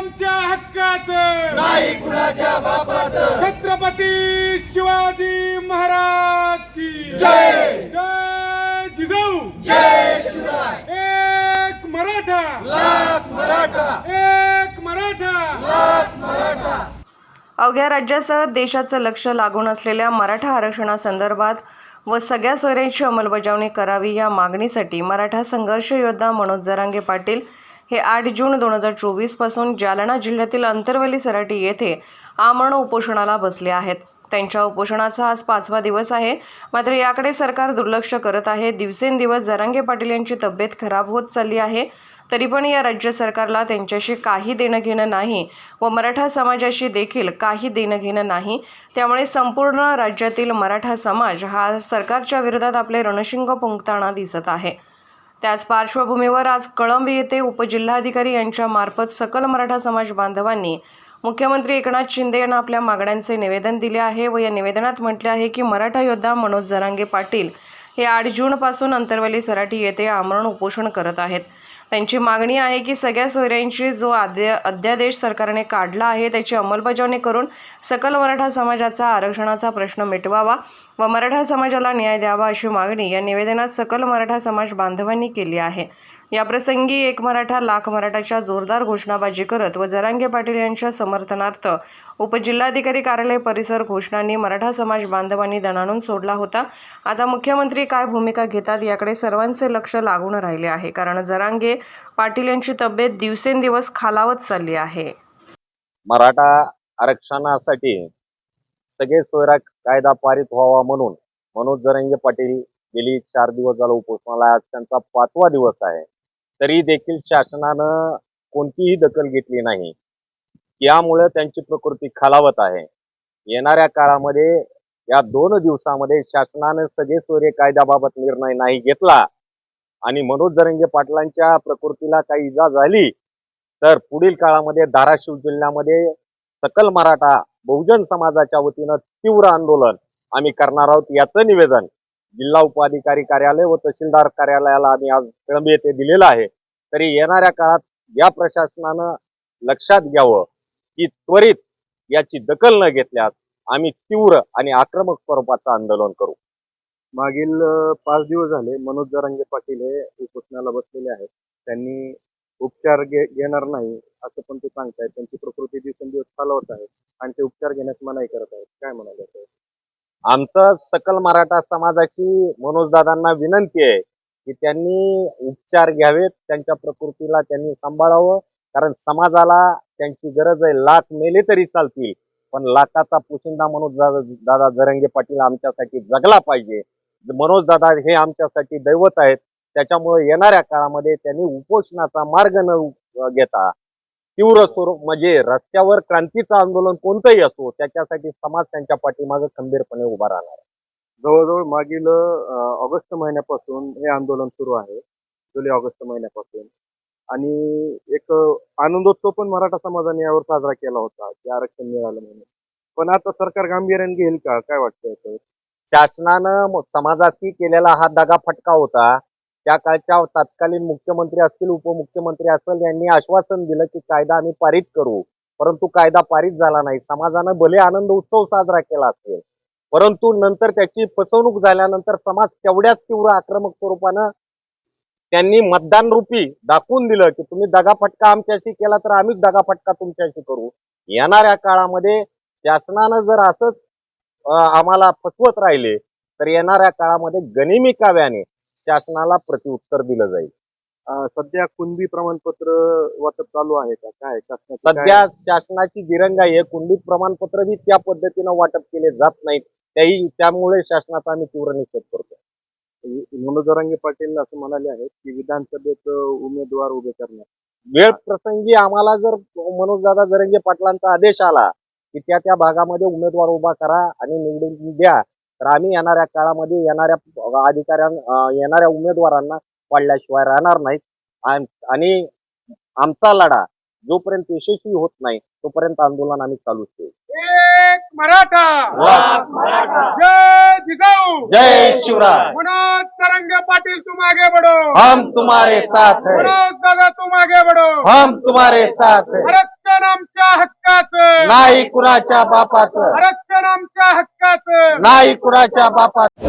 आमच्या हक्काचं, नाही कुणाच्या बापाचं. छत्रपती शिवाजी महाराज की जय. जय जिजाऊ. जय शिवराय. एक मराठा, लाख मराठा. एक मराठा, लाख मराठा. अवघ्या राज्यासह देशाचं लक्ष लागून असलेल्या मराठा आरक्षणासंदर्भात व सगळ्या सोयऱ्यांची अंमलबजावणी करावी या मागणीसाठी मराठा संघर्ष योद्धा मनोज जरांगे पाटील हे 8 जून 2024 पासून जालना जिल्ह्यातील अंतरवली सराटी येथे आमरण उपोषणाला बसले आहेत. त्यांच्या उपोषणाचा आज 5वा दिवस आहे. मात्र याकडे सरकार दुर्लक्ष करत आहे. दिवसेंदिवस जरांगे पाटील यांची तब्येत खराब होत चालली आहे. तरी पण या राज्य सरकारला त्यांच्याशी काही देणं घेणं नाही व मराठा समाजाशी देखील काही देणं घेणं नाही. त्यामुळे संपूर्ण राज्यातील मराठा समाज हा सरकारच्या विरोधात आपले रणशिंग फुंकताना दिसत आहे. त्याच पार्श्वभूमीवर आज कळंब येथे उपजिल्हाधिकारी यांच्या मार्फत सकल मराठा समाज बांधवांनी मुख्यमंत्री एकनाथ शिंदे यांना आपल्या मागण्यांचे निवेदन दिले आहे व या निवेदनात म्हटले आहे की मराठा योद्धा मनोज जरांगे पाटील हे 8 जून पासून अंतरवली सराटी येथे आमरण उपोषण करत आहेत. त्यांची मागणी आहे की सगळ्या सोयऱ्यांची जो अध्यादेश सरकारने काढला आहे त्याची अंमलबजावणी करून सकल मराठा समाजाचा आरक्षणाचा प्रश्न मिटवावा व मराठा समाजाला न्याय द्यावा अशी मागणी या निवेदनात सकल मराठा समाज बांधवांनी केली आहे. याप्रसंगी एक मराठा लाख मराठाच्या जोरदार घोषणाबाजी करत व जरांगे पाटील यांच्या समर्थनार्थ उपजिल्हाधिकारी कार्यालय परिसर घोषणांनी मराठा समाज बांधवांनी दणाणून सोडला होता. आता मुख्यमंत्री काय भूमिका घेतात याकडे सर्वांचे लक्ष लागून राहिले आहे, कारण जरांगे पाटील यांची तब्येत दिवसेंदिवस खालावत चालली आहे. मराठा आरक्षणासाठी सगळे सोयरा कायदा पारित व्हावा म्हणून मनोज जरांगे पाटील गेली 4 दिवस झाला उपोषणाला. आज त्यांचा 5वा दिवस आहे. तरी देखील शासनानं कोणतीही दखल घेतली नाही. यामुळे त्यांची प्रकृती खालावत आहे. येणाऱ्या काळामध्ये या 2 दिवसामध्ये शासनाने सगळे सोयरे कायद्याबाबत निर्णय नाही घेतला आणि मनोज जरांगे पाटलांच्या प्रकृतीला काही इजा झाली तर पुढील काळामध्ये धाराशिव जिल्ह्यामध्ये सकल मराठा बहुजन समाजाच्या वतीनं तीव्र आंदोलन आम्ही करणार आहोत. याचं निवेदन जिल्हा उपाधिकारी कार्यालय व तहसीलदार कार्यालयाला आम्ही आज कळंब येथे दिलेलं आहे. तरी येणाऱ्या काळात या प्रशासनानं लक्षात घ्यावं की त्वरित याची दखल न घेतल्यास आम्ही तीव्र आणि आक्रमक स्वरूपाचं आंदोलन करू. मागील 5 दिवस झाले मनोज जरांगे पाटील हे उपोषणाला बसलेले आहेत. त्यांनी उपचार घेणार नाही असं पण ते सांगतायत. त्यांची प्रकृती दिवसेंदिवस खालावत आहे आणि ते उपचार घेण्यास मनाई करत आहेत. काय म्हणाले? आमचं सकल मराठा समाजाची मनोजदादांना विनंती आहे की त्यांनी उपचार घ्यावेत. त्यांच्या प्रकृतीला त्यांनी सांभाळावं, कारण समाजाला त्यांची गरज आहे. लाख मेले तरी चालतील पण लाखाचा पोशिंदा मनोज दादा जरांगे पाटील आमच्यासाठी जगला पाहिजे. मनोज दादा हे आमच्यासाठी दैवत आहेत. त्याच्यामुळे येणाऱ्या काळामध्ये त्यांनी उपोषणाचा मार्ग न घेता तीव्र स्वरूप म्हणजे रस्त्यावर क्रांतीचं आंदोलन कोणतंही असो त्याच्यासाठी समाज त्यांच्या पाठीमागे खंबीरपणे उभा राहणार. जवळजवळ मागील ऑगस्ट महिन्यापासून हे आंदोलन सुरू आहे. जुलै-ऑगस्ट महिन्यापासून. आणि एक आनंदोत्सव पण मराठा समाजाने यावर साजरा केला होता की आरक्षण मिळालं म्हणून. पण आता सरकार गांभीर्याने घेईल का? काय वाटतंय? शासनानं समाजाशी केलेला हा दगाफटका होता. त्या काळच्या तत्कालीन मुख्यमंत्री असतील, उपमुख्यमंत्री असतील, यांनी आश्वासन दिलं की कायदा आम्ही पारित करू, परंतु कायदा पारित झाला नाही. समाजानं भले आनंद उत्सव साजरा केला असेल परंतु नंतर त्याची फसवणूक झाल्यानंतर समाज तेवढ्याच तीव्र आक्रमक स्वरूपानं त्यांनी मतदान रूपी दाखवून दिलं की तुम्ही दगाफटका आमच्याशी केला तर आम्हीच दगाफटका तुमच्याशी करू. येणाऱ्या काळामध्ये शासनानं जर असंच आम्हाला फसवत राहिले तर येणाऱ्या काळामध्ये गनिमी काव्याने शासनाला प्रत्युत्तर दिलं जाईल. सध्या कुणबी प्रमाणपत्र वाटप चालू आहे का? काय सध्या शासनाची दिरंगाई आहे. कुणबी प्रमाणपत्र बी त्या पद्धतीनं वाटप केले जात नाहीत. त्यामुळे शासनाचा आम्ही तीव्र निषेध करतो. मनोज जरांगे पाटील असं म्हणाले आहेत की विधानसभेत उमेदवार उभे करणार. वेळ प्रसंगी आम्हाला जर मनोजदादा जरांगे पाटलांचा आदेश आला की त्या भागामध्ये उमेदवार उभा करा आणि निवडून द्या तर आम्ही येणाऱ्या काळामध्ये येणाऱ्या उमेदवारांना पाडल्याशिवाय राहणार नाहीत. आणि आमचा लढा जोपर्यंत यशस्वी होत नाही तोपर्यंत आंदोलन आम्ही चालूच ठेवू. एक मराठा, जय जिजाऊ. जय शिवराय. मनोज जरांगे पाटील तुम आगे बढ़ो, हम तुम्हारे साथ हैं. मनोज दादा तुम आगे बढ़ो. हम तुम्हारे साथ हैं. आरक्षण आमच्या हक्काचं नाही कुणाच्या बापाचं आरक्षण आमच्या हक्काचं नाही कुणाच्या बापाचं